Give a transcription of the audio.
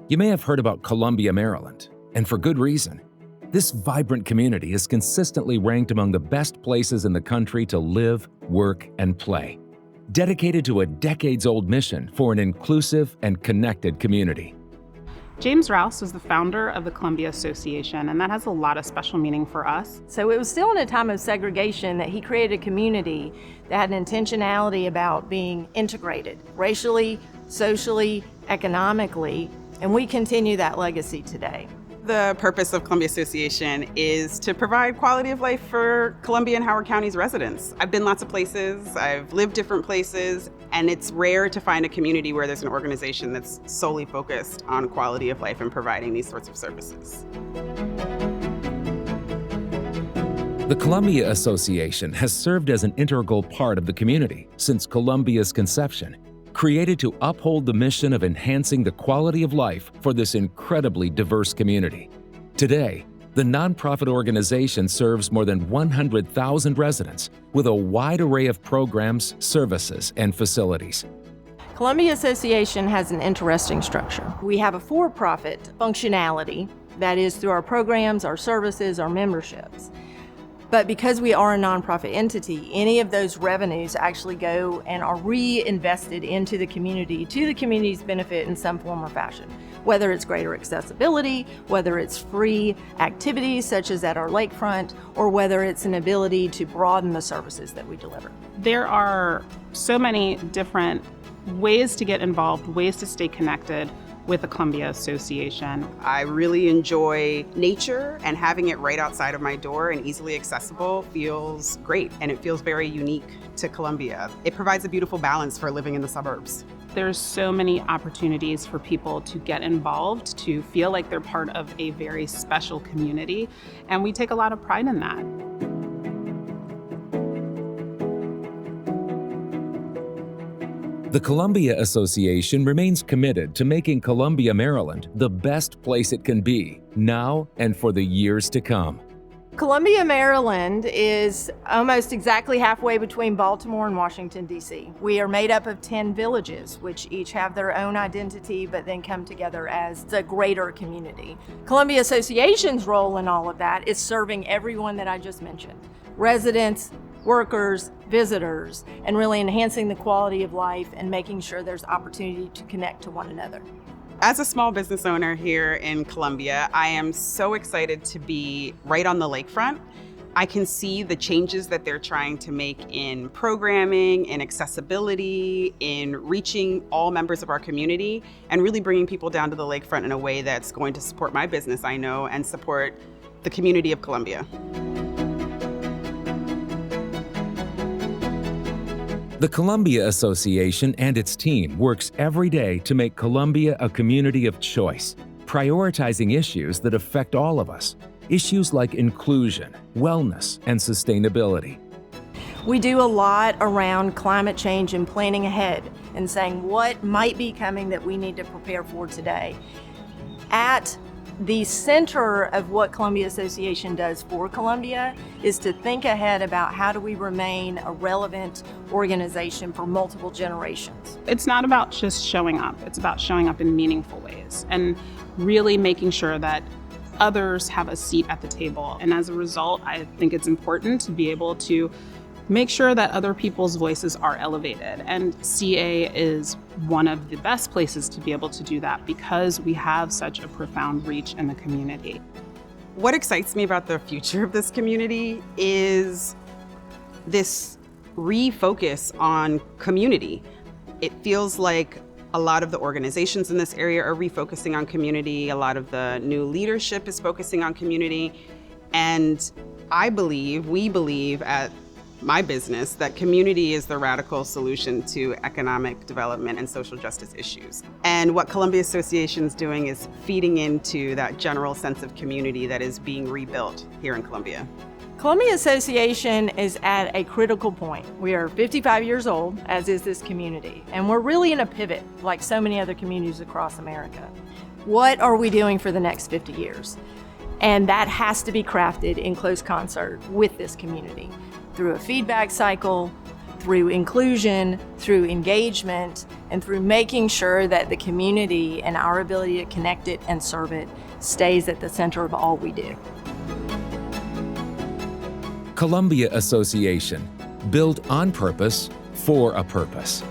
You may have heard about Columbia, Maryland, and for good reason. This vibrant community is consistently ranked among the best places in the country to live, work, and play. Dedicated to a decades-old mission for an inclusive and connected community. James Rouse was the founder of the Columbia Association, and that has a lot of special meaning for us. So it was still in a time of segregation that he created a community that had an intentionality about being integrated, racially, socially, economically, and we continue that legacy today. The purpose of Columbia Association is to provide quality of life for Columbia and Howard County's residents. I've been lots of places, I've lived different places, and it's rare to find a community where there's an organization that's solely focused on quality of life and providing these sorts of services. The Columbia Association has served as an integral part of the community since Columbia's conception, created to uphold the mission of enhancing the quality of life for this incredibly diverse community. Today, the nonprofit organization serves more than 100,000 residents with a wide array of programs, services, and facilities. Columbia Association has an interesting structure. We have a for-profit functionality that is through our programs, our services, our memberships. But because we are a nonprofit entity, any of those revenues actually go and are reinvested into the community to the community's benefit in some form or fashion. Whether it's greater accessibility, whether it's free activities such as at our lakefront, or whether it's an ability to broaden the services that we deliver. There are so many different ways to get involved, ways to stay connected with the Columbia Association. I really enjoy nature, and having it right outside of my door and easily accessible feels great, and it feels very unique to Columbia. It provides a beautiful balance for living in the suburbs. There's so many opportunities for people to get involved, to feel like they're part of a very special community, and we take a lot of pride in that. The Columbia Association remains committed to making Columbia, Maryland the best place it can be, now and for the years to come. Columbia, Maryland is almost exactly halfway between Baltimore and Washington, D.C. We are made up of 10 villages, which each have their own identity, but then come together as a greater community. Columbia Association's role in all of that is serving everyone that I just mentioned. Residents, workers, visitors, and really enhancing the quality of life and making sure there's opportunity to connect to one another. As a small business owner here in Columbia, I am so excited to be right on the lakefront. I can see the changes that they're trying to make in programming, in accessibility, in reaching all members of our community, and really bringing people down to the lakefront in a way that's going to support my business, I know, and support the community of Columbia. The Columbia Association and its team works every day to make Columbia a community of choice, prioritizing issues that affect all of us. Issues like inclusion, wellness, and sustainability. We do a lot around climate change and planning ahead and saying what might be coming that we need to prepare for today. At the center of what Columbia Association does for Columbia is to think ahead about how do we remain a relevant organization for multiple generations. It's not about just showing up, it's about showing up in meaningful ways and really making sure that others have a seat at the table. And as a result, I think it's important to be able to make sure that other people's voices are elevated. And CA is one of the best places to be able to do that because we have such a profound reach in the community. What excites me about the future of this community is this refocus on community. It feels like a lot of the organizations in this area are refocusing on community. A lot of the new leadership is focusing on community. And we believe at my business that community is the radical solution to economic development and social justice issues. And what Columbia Association is doing is feeding into that general sense of community that is being rebuilt here in Columbia. Columbia Association is at a critical point. We are 55 years old, as is this community, and we're really in a pivot like so many other communities across America. What are we doing for the next 50 years? And that has to be crafted in close concert with this community through a feedback cycle, through inclusion, through engagement, and through making sure that the community and our ability to connect it and serve it stays at the center of all we do. Columbia Association, built on purpose for a purpose.